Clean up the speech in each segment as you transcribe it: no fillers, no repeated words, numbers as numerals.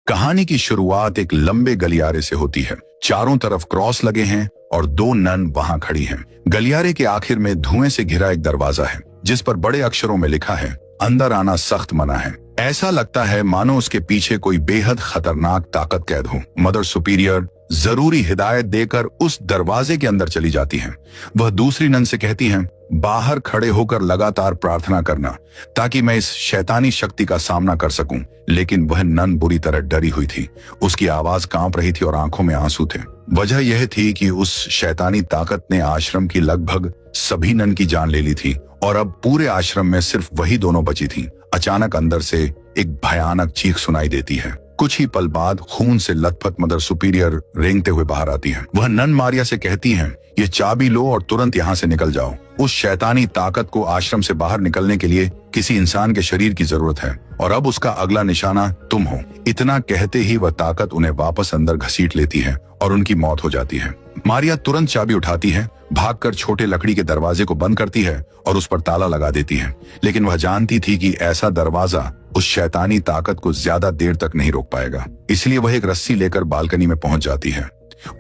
कहानी की शुरुआत एक लंबे गलियारे से होती है। चारों तरफ क्रॉस लगे हैं और दो नन वहां खड़ी हैं। गलियारे के आखिर में धुएं से घिरा एक दरवाजा है जिस पर बड़े अक्षरों में लिखा है, अंदर आना सख्त मना है। ऐसा लगता है मानो उसके पीछे कोई बेहद खतरनाक ताकत कैद हो। मदर सुपीरियर जरूरी हिदायत देकर उस दरवाजे के अंदर चली जाती हैं। वह दूसरी नन से कहती हैं, बाहर खड़े होकर लगातार प्रार्थना करना ताकि मैं इस शैतानी शक्ति का सामना कर सकूं। लेकिन वह नन बुरी तरह डरी हुई थी। उसकी आवाज कांप रही थी और आंखों में आंसू थे। वजह यह थी कि उस शैतानी ताकत ने आश्रम की लगभग सभी नन की जान ले ली थी और अब पूरे आश्रम में सिर्फ वही दोनों बची थी। अचानक अंदर से एक भयानक चीख सुनाई देती है। कुछ ही पल बाद खून से लथपथ मदर सुपीरियर रेंगते हुए बाहर आती हैं। वह नन मारिया से कहती हैं, ये चाबी लो और तुरंत यहाँ से निकल जाओ। उस शैतानी ताकत को आश्रम से बाहर निकलने के लिए किसी इंसान के शरीर की जरूरत है और अब उसका अगला निशाना तुम हो। इतना कहते ही वह ताकत उन्हें वापस अंदर घसीट लेती है और उनकी मौत हो जाती है। मारिया तुरंत चाबी उठाती है, भागकर छोटे लकड़ी के दरवाजे को बंद करती है और उस पर ताला लगा देती है। लेकिन वह जानती थी कि ऐसा दरवाजा उस शैतानी ताकत को ज्यादा देर तक नहीं रोक पाएगा। इसलिए वह एक रस्सी लेकर बालकनी में पहुंच जाती है।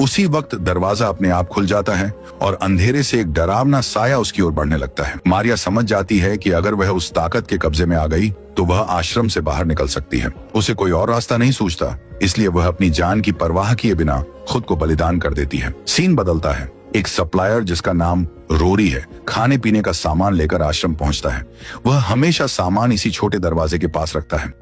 उसी वक्त दरवाजा अपने आप खुल जाता है और अंधेरे से एक डरावना साया उसकी ओर बढ़ने लगता है। मारिया समझ जाती है कि अगर वह उस ताकत के कब्जे में आ गई तो वह आश्रम से बाहर निकल सकती है। उसे कोई और रास्ता नहीं सूझता, इसलिए वह अपनी जान की परवाह किए बिना खुद को बलिदान कर देती है। सीन बदलता है। एक सप्लायर जिसका नाम रोरी है खाने पीने का सामान लेकर आश्रम पहुंचता है। वह हमेशा सामान इसी छोटे दरवाजे के पास रखता है।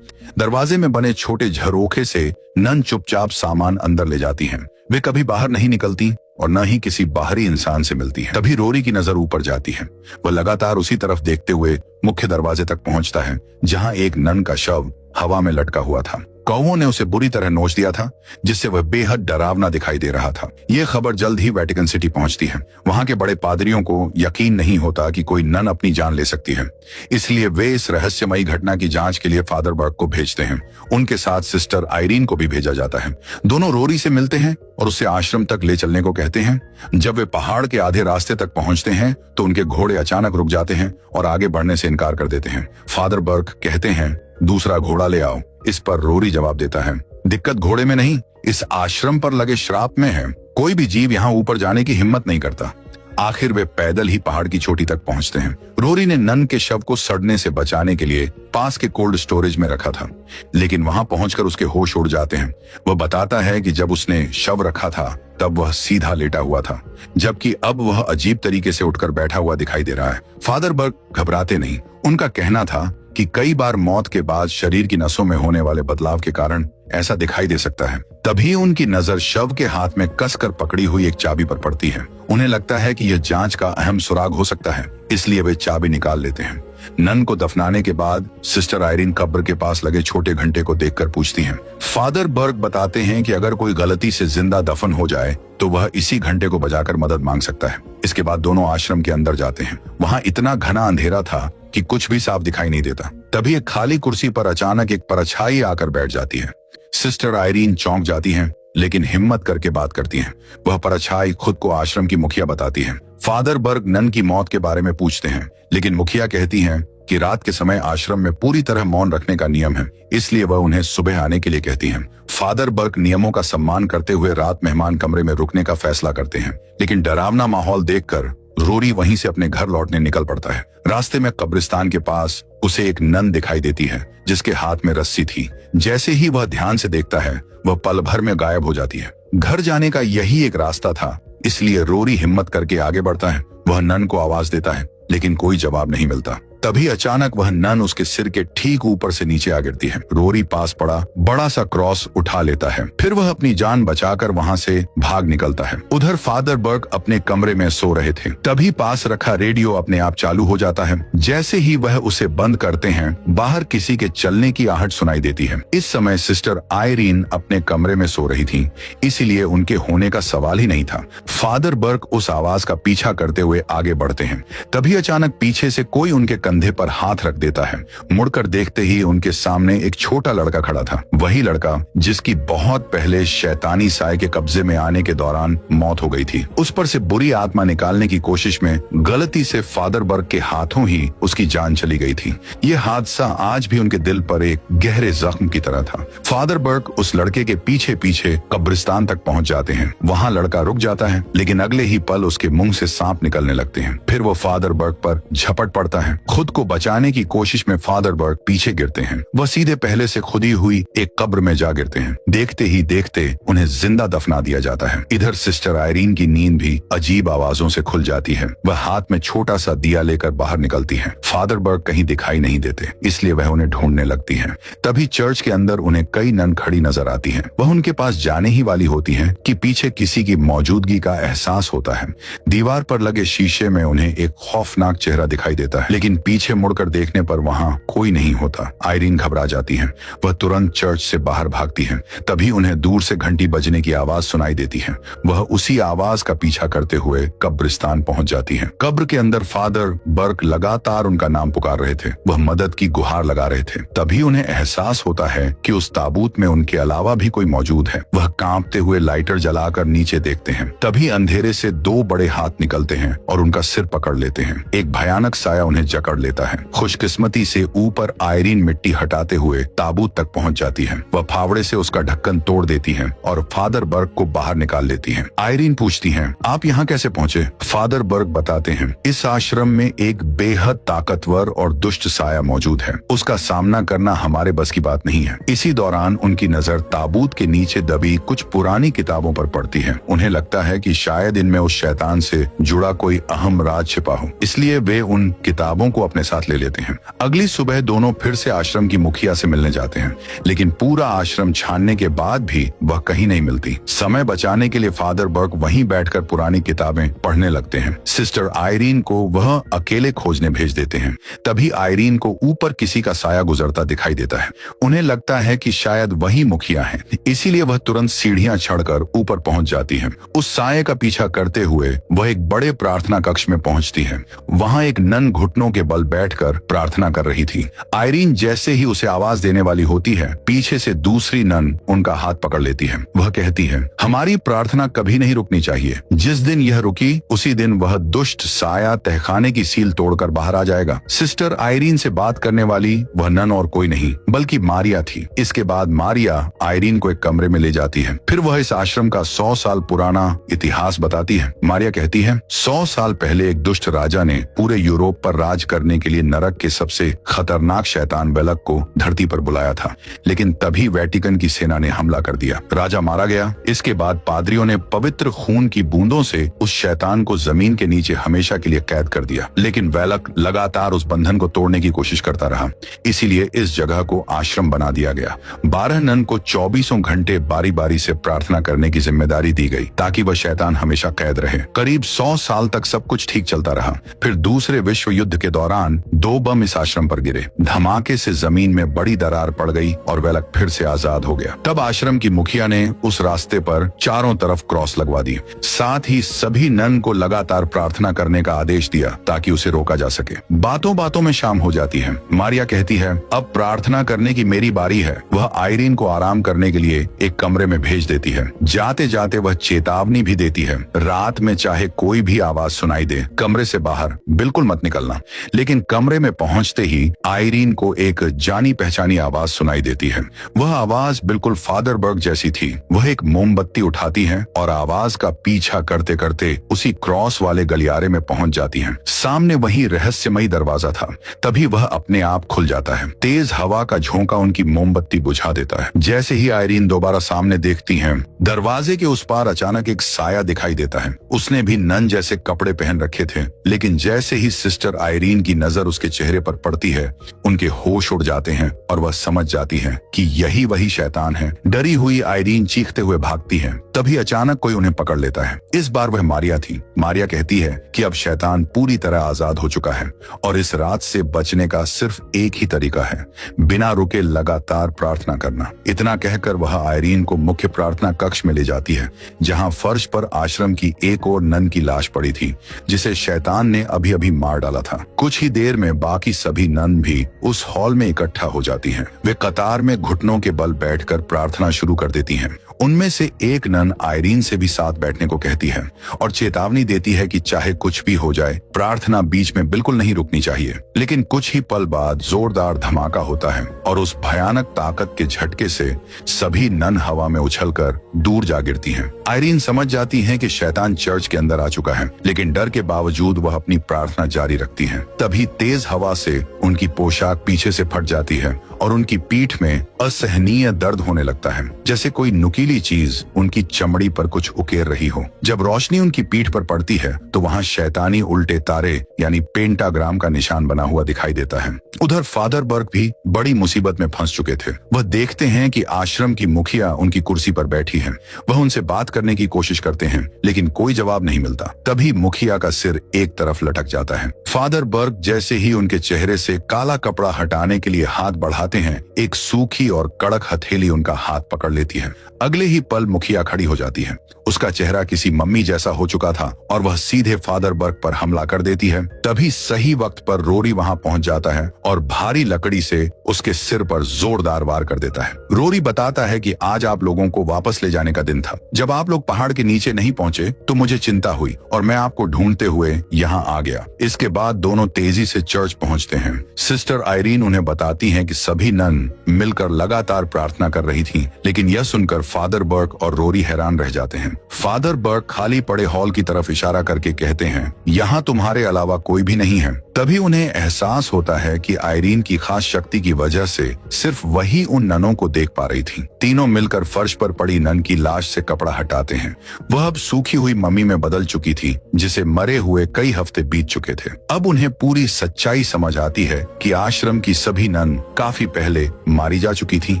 दरवाजे में बने छोटे झरोखे से नन चुपचाप सामान अंदर ले जाती हैं। वे कभी बाहर नहीं निकलती और न ही किसी बाहरी इंसान से मिलती है। तभी रोरी की नजर ऊपर जाती है। वह लगातार उसी तरफ देखते हुए मुख्य दरवाजे तक पहुंचता है जहां एक नन का शव हवा में लटका हुआ था। कौवों ने उसे बुरी तरह नोच दिया था जिससे वह बेहद डरावना दिखाई दे रहा था। यह खबर जल्द ही वेटिकन सिटी पहुंचती है। वहां के बड़े पादरियों को यकीन नहीं होता कि कोई नन अपनी जान ले सकती है, इसलिए वे इस रहस्यमयी घटना की जांच के लिए फादर बर्ग को भेजते हैं। उनके साथ सिस्टर आयरीन को भी भेजा जाता है। दोनों रोरी से मिलते हैं और उसे आश्रम तक ले चलने को कहते हैं। जब वे पहाड़ के आधे रास्ते तक पहुंचते हैं तो उनके घोड़े अचानक रुक जाते हैं और आगे बढ़ने से इनकार कर देते हैं। फादर बर्ग कहते हैं, दूसरा घोड़ा ले आओ। इस पर रोरी जवाब देता है, दिक्कत घोड़े में नहीं, इस आश्रम पर लगे श्राप में है। कोई भी जीव यहाँ ऊपर जाने की हिम्मत नहीं करता। आखिर वे पैदल ही पहाड़ की चोटी तक पहुंचते हैं। रोरी ने नन के शव को सड़ने से बचाने के लिए पास के कोल्ड स्टोरेज में रखा था, लेकिन वहां पहुंचकर उसके होश उड़ जाते हैं। वह बताता है कि जब उसने शव रखा था तब वह सीधा लेटा हुआ था, जबकि अब वह अजीब तरीके से उठकर बैठा हुआ दिखाई दे रहा है। फादर बर्ग घबराते नहीं। उनका कहना था कि कई बार मौत के बाद शरीर की नसों में होने वाले बदलाव के कारण ऐसा दिखाई दे सकता है। तभी उनकी नजर शव के हाथ में कसकर पकड़ी हुई एक चाबी पर पड़ती है। उन्हें लगता है कि यह जांच का अहम सुराग हो सकता है, इसलिए वे चाबी निकाल लेते हैं। नन को दफनाने के बाद सिस्टर आयरीन कब्र के पास लगे छोटे घंटे को देखकर पूछती हैं। फादर बर्ग बताते हैं कि अगर कोई गलती से जिंदा दफन हो जाए तो वह इसी घंटे को बजाकर मदद मांग सकता है। इसके बाद दोनों आश्रम के अंदर जाते हैं। वहां इतना घना अंधेरा था कि कुछ भी साफ दिखाई नहीं देता। तभी एक खाली कुर्सी पर अचानक एक परछाई आकर बैठ जाती है। सिस्टर आयरीन चौंक जाती हैं, लेकिन हिम्मत करके बात करती हैं। वह परछाई खुद को आश्रम की मुखिया बताती है। फादर बर्ग नन की मौत के बारे में पूछते हैं, लेकिन मुखिया कहती हैं कि रात के समय आश्रम में पूरी तरह मौन रखने का नियम है, इसलिए वह उन्हें सुबह आने के लिए कहती हैं। फादर बर्ग नियमों का सम्मान करते हुए रात मेहमान कमरे में रुकने का फैसला करते हैं, लेकिन डरावना माहौल देखकर रोरी वहीं से अपने घर लौटने निकल पड़ता है। रास्ते में कब्रिस्तान के पास उसे एक नन दिखाई देती है जिसके हाथ में रस्सी थी। जैसे ही वह ध्यान से देखता है वह पल भर में गायब हो जाती है। घर जाने का यही एक रास्ता था, इसलिए रोरी हिम्मत करके आगे बढ़ता है। वह नन को आवाज देता है, लेकिन कोई जवाब नहीं मिलता। तभी अचानक वह नन उसके सिर के ठीक ऊपर से नीचे आ गिरती है। रोरी पास पड़ा बड़ा सा क्रॉस उठा लेता है। फिर वह अपनी जान बचाकर वहां से भाग निकलता है। उधर फादर बर्ग अपने कमरे में सो रहे थे। तभी पास रखा रेडियो अपने आप चालू हो जाता है। जैसे ही वह उसे बंद करते हैं, बाहर किसी के चलने की आहट सुनाई देती है। इस समय सिस्टर आयरीन अपने कमरे में सो रही थी, इसीलिए उनके होने का सवाल ही नहीं था। फादर बर्ग उस आवाज का पीछा करते हुए आगे बढ़ते हैं। तभी अचानक पीछे से कोई उनके कंधे पर हाथ रख देता है। मुड़कर देखते ही उनके सामने एक छोटा लड़का खड़ा था, वही लड़का जिसकी बहुत पहले शैतानी साए के कब्जे में आने के दौरान मौत हो गई थी। उस पर से बुरी आत्मा निकालने की कोशिश में गलती से फादर बर्ग के हाथों ही उसकी जान चली गई थी। यह हादसा आज भी उनके दिल पर एक गहरे जख्म की तरह था। फादर बर्ग उस लड़के के पीछे पीछे कब्रिस्तान तक पहुंच जाते हैं। वहां लड़का रुक जाता है, लेकिन अगले ही पल उसके मुंह से सांप निकलने लगते हैं। फिर वो फादर बर्ग पर झपट पड़ता है। खुद को बचाने की कोशिश में फादर बर्ग पीछे गिरते हैं। वह सीधे पहले से खुदी हुई एक कब्र में जा गिरते हैं। देखते ही देखते उन्हें जिंदा दफना दिया जाता है। इधर सिस्टर आयरीन की नींद भी अजीब आवाजों से खुल जाती है। वह हाथ में छोटा सा दिया लेकर बाहर निकलती है। फादर बर्ग कहीं दिखाई नहीं देते, इसलिए वह उन्हें ढूंढने लगती है। तभी चर्च के अंदर उन्हें कई नन खड़ी नजर आती हैं। वह उनके पास जाने ही वाली होती हैं कि पीछे किसी की मौजूदगी का एहसास होता है। दीवार पर लगे शीशे में उन्हें एक खौफनाक चेहरा दिखाई देता है, लेकिन पीछे मुड़कर देखने पर वहां कोई नहीं होता। आयरीन घबरा जाती है। वह तुरंत चर्च से बाहर भागती है। तभी उन्हें दूर से घंटी बजने की आवाज सुनाई देती है। वह उसी आवाज का पीछा करते हुए कब्रिस्तान पहुंच जाती है। कब्र के अंदर फादर बर्ग लगातार उनका नाम पुकार रहे थे। वह मदद की गुहार लगा रहे थे। तभी उन्हें एहसास होता है कि उस ताबूत में उनके अलावा भी कोई मौजूद है। वह कांपते हुए लाइटर जलाकर नीचे देखते हैं। तभी अंधेरे से दो बड़े हाथ निकलते हैं और उनका सिर पकड़ लेते हैं। एक भयानक साया उन्हें जकड़ लेता है। खुशकिस्मती से ऊपर आयरीन मिट्टी हटाते हुए ताबूत तक पहुंच जाती है। वह फावड़े से उसका ढक्कन तोड़ देती है और फादर बर्ग को बाहर निकाल लेती है। आयरीन पूछती है, आप यहाँ कैसे पहुँचे? फादर बर्ग बताते हैं, इस आश्रम में एक बेहद ताकतवर और दुष्ट साया मौजूद है। उसका सामना करना हमारे बस की बात नहीं है। इसी दौरान उनकी नजर ताबूत के नीचे दबी कुछ पुरानी किताबों पर पड़ती है। उन्हें लगता है कि शायद इनमें उस शैतान से जुड़ा कोई अहम राज छिपा हो, इसलिए वे उन किताबों को अपने साथ ले लेते हैं। अगली सुबह दोनों फिर से आश्रम की मुखिया से मिलने जाते हैं, लेकिन पूरा आश्रम छानने के बाद भी वह कहीं नहीं मिलती। समय बचाने के लिए फादर बर्ग वहीं बैठकर पुरानी किताबें पढ़ने लगते हैं। सिस्टर आयरीन को वह अकेले खोजने भेज देते हैं। तभी आयरीन को ऊपर किसी का साया गुजरता दिखाई देता है। उन्हें लगता है कि शायद वही मुखिया है, इसीलिए वह तुरंत सीढ़ियां चढ़कर ऊपर पहुंच जाती है। उस साये का पीछा करते हुए वह एक बड़े प्रार्थना कक्ष में पहुंचती है। वहां एक नन घुटनों के बल बैठकर प्रार्थना कर रही थी। आयरीन जैसे ही उसे आवाज देने वाली होती है, पीछे से दूसरी नन उनका हाथ पकड़ लेती है। वह कहती है, हमारी प्रार्थना कभी नहीं रुकनी चाहिए। जिस दिन यह रुकी उसी दिन वह दुष्ट साया तहखाने की सील तोड़कर बाहर आ जाएगा। सिस्टर आयरीन से बात करने वाली वह नन और कोई नहीं बल्कि मारिया थी। इसके बाद मारिया आयरीन को एक कमरे में ले जाती है। फिर वह इस आश्रम का 100 साल पुराना इतिहास बताती है। मारिया कहती है, 100 साल पहले एक दुष्ट राजा ने पूरे यूरोप पर राज करने के लिए नरक के सबसे खतरनाक शैतान बेलक को धरती पर बुलाया था, लेकिन तभी वेटिकन की सेना ने हमला कर दिया। राजा मारा गया। इसके बाद पादरियों ने पवित्र खून की बूंदों से उस शैतान को जमीन के नीचे हमेशा के लिए कैद कर दिया, लेकिन वेलक लगातार उस बंधन को तोड़ने की कोशिश करता रहा। इसीलिए इस जगह को आश्रम बना दिया गया। 12 नन को 24 घंटे बारी बारी से प्रार्थना करने की जिम्मेदारी दी गई, ताकि वह शैतान हमेशा कैद रहे। करीब 100 साल तक सब कुछ ठीक चलता रहा। फिर दूसरे विश्व युद्ध के दौरान 2 बम इस आश्रम पर गिरे। धमाके से जमीन में बड़ी दरार पड़ गई और वेलक फिर से आजाद हो गया। तब आश्रम की मुखिया ने उस रास्ते पर चारों तरफ क्रॉस लगवा दी। साथ ही सभी नन को लगातार प्रार्थना करने का आदेश दिया ताकि उसे रोका जा सके। बातों बातों में शाम हो जाती है। मारिया कहती है, अब प्रार्थना करने की मेरी बारी है। वह आयरीन को आराम करने के लिए एक कमरे में भेज देती है। जाते जाते वह चेतावनी भी देती है, रात में चाहे कोई भी आवाज सुनाई दे, कमरे से बाहर बिल्कुल मत निकलना। लेकिन कमरे में पहुंचते ही आयरीन को एक जानी पहचानी आवाज सुनाई देती है। वह आवाज बिल्कुल फादर बर्ग जैसी थी। वह एक मोमबत्ती उठाती है और आवाज का पीछा करते करते उसी क्रॉस वाले गलियारे में पहुंच जाती है। सामने वही रहस्यमयी दरवाजा था। तभी वह अपने आप खुल जाता है। तेज हवा का झोंका उनकी मोमबत्ती बुझा देता है। जैसे ही आयरीन दोबारा सामने देखती हैं, दरवाजे के उस पार अचानक एक साया दिखाई देता है। उसने भी नन जैसे कपड़े पहन रखे थे, लेकिन जैसे ही सिस्टर आयरीन की नजर उसके चेहरे पर पड़ती है, उनके होश उड़ जाते हैं और वह समझ जाती है कि यही वही शैतान है। डरी हुई आयरीन चीखते हुए भागती है। तभी अचानक कोई उन्हें पकड़ लेता है। इस बार वह मारिया थी। मारिया कहती है कि अब शैतान पूरी तरह आजाद हो चुका है और इस रात से बचने का सिर्फ एक ही तरीका है, बिना रुके लगातार प्रार्थना करना। इतना कहकर वह आयरीन को मुख्य प्रार्थना कक्ष में ले जाती है, जहां फर्श पर आश्रम की एक और नन की लाश पड़ी थी, जिसे शैतान ने अभी अभी मार डाला था। कुछ ही देर में बाकी सभी नन भी उस हॉल में इकट्ठा हो जाती हैं। वे कतार में घुटनों के बल बैठकर प्रार्थना शुरू कर देती हैं। उनमें से एक नन आयरीन से भी साथ बैठने को कहती है और चेतावनी देती है कि चाहे कुछ भी हो जाए, प्रार्थना बीच में बिल्कुल नहीं रुकनी चाहिए। लेकिन कुछ ही पल बाद जोरदार धमाका होता है और उस भयानक ताकत के झटके से सभी नन हवा में उछलकर दूर जा गिरती हैं। आयरीन समझ जाती है कि शैतान चर्च के अंदर आ चुका है, लेकिन डर के बावजूद वह अपनी प्रार्थना जारी रखती हैं। तभी तेज हवा से उनकी पोशाक पीछे से फट जाती है और उनकी पीठ में असहनीय दर्द होने लगता है, जैसे कोई नुकीली चीज उनकी चमड़ी पर कुछ उकेर रही हो। जब रोशनी उनकी पीठ पर पड़ती है तो वहां शैतानी उल्टे तारे यानी पेंटाग्राम का निशान बना हुआ दिखाई देता है। उधर फादर बर्ग भी बड़ी मुसीबत में फंस चुके थे। वह देखते हैं कि आश्रम की मुखिया उनकी कुर्सी पर बैठी है। वह उनसे बात करने की कोशिश करते हैं, लेकिन कोई जवाब नहीं मिलता। तभी मुखिया का सिर एक तरफ लटक जाता है। फादर बर्ग जैसे ही उनके चेहरे से काला कपड़ा हटाने के लिए हाथ बढ़ाते हैं, एक सूखी और कड़क हथेली उनका हाथ पकड़ लेती है। अगले ही पल मुखिया खड़ी हो जाती है। उसका चेहरा किसी मम्मी जैसा हो चुका था और वह सीधे फादर बर्ग पर हमला कर देती है। तभी सही वक्त पर रोरी वहां पहुंच जाता है और भारी लकड़ी से उसके सिर पर जोरदार वार कर देता है। रोरी बताता है कि आज आप लोगों को वापस ले जाने का दिन था। जब आप लोग पहाड़ के नीचे नहीं पहुंचे तो मुझे चिंता हुई और मैं आपको ढूंढते हुए यहाँ आ गया। इसके बाद दोनों तेजी से चर्च पहुंचते हैं। सिस्टर आयरीन उन्हें बताती हैं कि सभी नन मिलकर लगातार प्रार्थना कर रही थीं, लेकिन यह सुनकर फादर बर्ग और रोरी हैरान रह जाते हैं। फादर बर्ग खाली पड़े हॉल की तरफ इशारा करके कहते हैं, यहाँ तुम्हारे अलावा कोई भी नहीं है। तभी उन्हें एहसास होता है कि आयरीन की खास शक्ति की वजह से सिर्फ वही उन ननों को देख पा रही थी। तीनों मिलकर फर्श पर पड़ी नन की लाश से कपड़ा हटाते हैं। वह अब सूखी हुई मम्मी में बदल चुकी थी, जिसे मरे हुए कई हफ्ते बीत चुके थे। अब उन्हें पूरी सच्चाई समझ आती है कि आश्रम की सभी नन काफी पहले मारी जा चुकी थी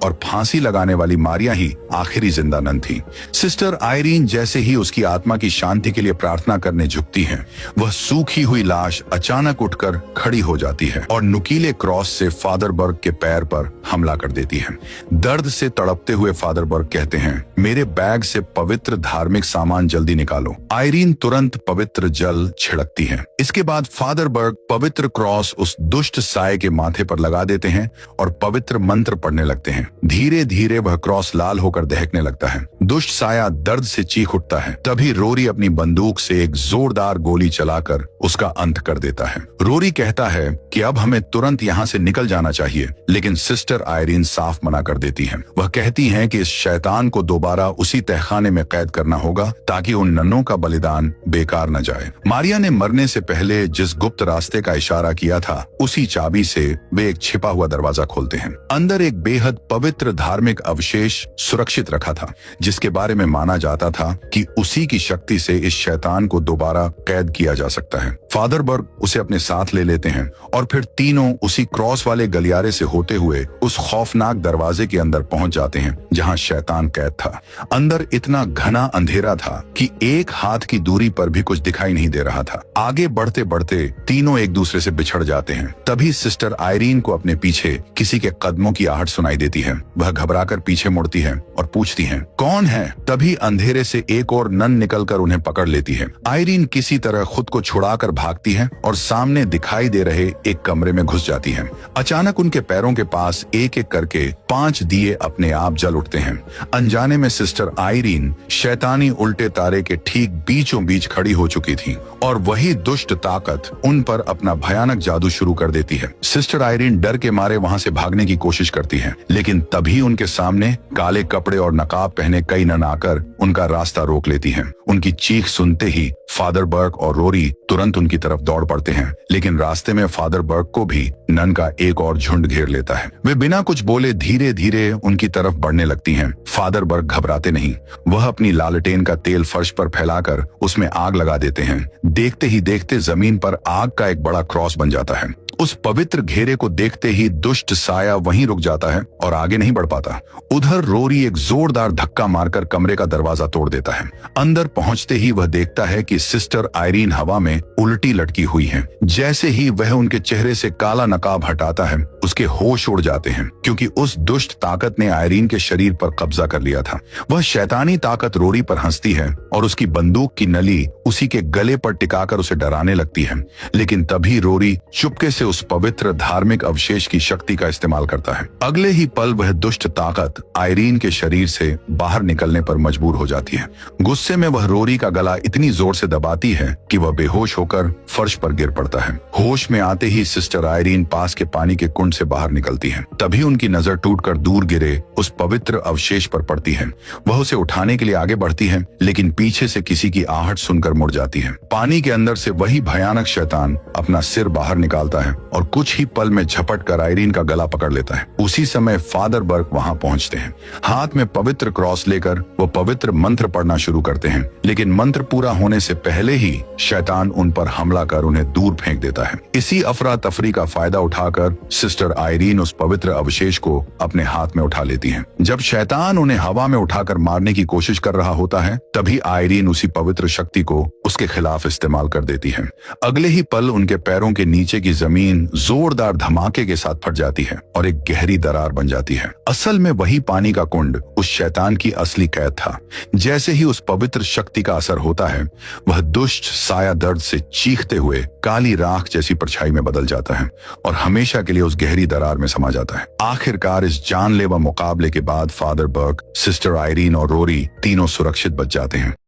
और फांसी लगाने वाली मारिया ही आखिरी जिंदा नन थी। सिस्टर आयरीन जैसे ही उसकी आत्मा की शांति के लिए प्रार्थना करने झुकती है, वह सूखी हुई लाश अचानक उठकर खड़ी हो जाती है और नुकीले क्रॉस से फादर बर्ग के पैर पर हमला कर देती है। दर्द से तड़पते हुए फादर बर्ग कहते हैं, मेरे बैग से पवित्र धार्मिक सामान जल्दी निकालो। आयरीन तुरंत पवित्र जल छिड़कती है। इसके बाद फादर बर्ग पवित्र क्रॉस उस दुष्ट साये के माथे पर लगा देते हैं और पवित्र मंत्र पढ़ने लगते हैं। धीरे धीरे वह क्रॉस लाल होकर दहकने लगता है। दुष्ट साया दर्द से चीख उठता है। तभी रोरी अपनी बंदूक से एक जोरदार गोली चलाकर उसका अंत कर देता है। रोरी कहता है कि अब हमें तुरंत यहाँ से निकल जाना चाहिए, लेकिन सिस्टर आयरीन साफ मना कर देती है। वह कहती हैं कि इस शैतान को दोबारा उसी तहखाने में कैद करना होगा ताकि उन नन्नों का बलिदान बेकार न जाए। मारिया ने मरने से पहले जिस गुप्त रास्ते का इशारा किया था, उसी चाबी से वे एक छिपा हुआ दरवाजा खोलते हैं। अंदर एक बेहद पवित्र धार्मिक अवशेष सुरक्षित रखा था, जिसके बारे में माना जाता था कि उसी की शक्ति से इस शैतान को दोबारा कैद किया जा सकता है। फादर बर्ग उसे अपने साथ ले लेते हैं और फिर तीनों उसी क्रॉस वाले गलियारे से होते हुए उस खौफनाक दरवाजे के अंदर पहुंच जाते हैं जहां शैतान कैद था। अंदर इतना घना अंधेरा था कि एक हाथ की दूरी पर भी कुछ दिखाई नहीं दे रहा था। आगे बढ़ते बढ़ते तीनों एक दूसरे से बिछड़ जाते हैं। तभी सिस्टर आयरीन को अपने पीछे किसी के कदमों की आहट सुनाई देती है। वह घबराकर पीछे मुड़ती है और पूछती है, कौन है? तभी अंधेरे से एक और नन निकलकर उन्हें पकड़ लेती है। आयरीन किसी तरह खुद को छुड़ाकर भागती है और सामने दिखाई दे रहे एक कमरे में घुस जाती है। अचानक उनके पैरों के पास एक एक करके 5 दिए अपने आप जल उठते हैं। अनजाने में सिस्टर आयरीन शैतानी उल्टे तारे के ठीक बीचों बीच खड़ी हो चुकी थी और वही दुष्ट ताकत उन पर अपना भयानक जादू शुरू कर देती है। सिस्टर आयरीन डर के मारे वहां से भागने की कोशिश करती है, लेकिन तभी उनके सामने काले कपड़े और नकाब पहने कई नन आकर उनका रास्ता रोक लेती हैं। उनकी चीख सुनते ही फादर बर्ग और रोरी तुरंत उनकी तरफ दौड़ पड़ते हैं, लेकिन रास्ते में फादर बर्ग को भी नन का एक और झुंड घेर लेता है। वे बिना कुछ बोले धीरे धीरे उनकी तरफ बढ़ने लगती हैं। फादर बर्ग घबराते नहीं, वह अपनी लालटेन का तेल फर्श पर फैलाकर उसमें आग लगा देते हैं। देखते ही देखते जमीन पर आग का एक बड़ा क्रॉस बन जाता है। उस पवित्र घेरे को देखते ही दुष्ट साया वहीं रुक जाता है और आगे नहीं बढ़ पाता। उधर रोरी एक जोरदार धक्का मारकर कमरे का दरवाजा तोड़ देता है। अंदर पहुंचते ही वह देखता है कि सिस्टर आयरीन हवा में उल्टी लटकी हुई है। जैसे ही वह उनके चेहरे से काला नकाब हटाता है, उसके होश उड़ जाते हैं, क्योंकि उस दुष्ट ताकत ने आयरीन के शरीर पर कब्जा कर लिया था। वह शैतानी ताकत रोरी पर हंसती है और उसकी बंदूक की नली उसी के गले पर टिकाकर उसे डराने लगती है, लेकिन तभी रोरी चुपके से उस पवित्र धार्मिक अवशेष की शक्ति का इस्तेमाल करता है। अगले ही पल वह दुष्ट ताकत आयरीन के शरीर से बाहर निकलने पर मजबूर हो जाती है। गुस्से में वह रोरी का गला इतनी जोर से दबाती है कि वह बेहोश होकर फर्श पर गिर पड़ता है। होश में आते ही सिस्टर आयरीन पास के पानी के कुंड से बाहर निकलती है। तभी उनकी नजर टूटकर दूर गिरे उस पवित्र अवशेष पर पड़ती है। वह उसे उठाने के लिए आगे बढ़ती है, लेकिन पीछे से किसी की आहट सुनकर मुड़ जाती है। पानी के अंदर से वही भयानक शैतान अपना सिर बाहर निकालता है और कुछ ही पल में झपट कर आयरीन का गला पकड़ लेता है। उसी समय फादर बर्क वहां पहुंचते हैं। हाथ में पवित्र क्रॉस लेकर वो पवित्र मंत्र पढ़ना शुरू करते हैं, लेकिन मंत्र पूरा होने से पहले ही शैतान उन पर हमला कर उन्हें दूर फेंक देता है। इसी अफरा तफरी का फायदा उठाकर सिस्टर आयरीन उस पवित्र अवशेष को अपने हाथ में उठा लेती है। जब शैतान उन्हें हवा में उठाकर मारने की कोशिश कर रहा होता है, तभी आयरीन उसी पवित्र शक्ति को उसके खिलाफ इस्तेमाल कर देती है। अगले ही पल उनके पैरों के नीचे की जमीन जोरदार धमाके के साथ फट जाती है और एक गहरी दरार बन जाती है। असल में वही पानी का कुंड उस शैतान की असली कैद था। जैसे ही उस पवित्र शक्ति का असर होता है, वह दुष्ट साया दर्द से चीखते हुए काली राख जैसी परछाई में बदल जाता है और हमेशा के लिए उस गहरी दरार में समा जाता है। आखिरकार इस जानलेवा मुकाबले के बाद फादर बर्क, सिस्टर आयरीन और रोरी तीनों सुरक्षित बच जाते हैं।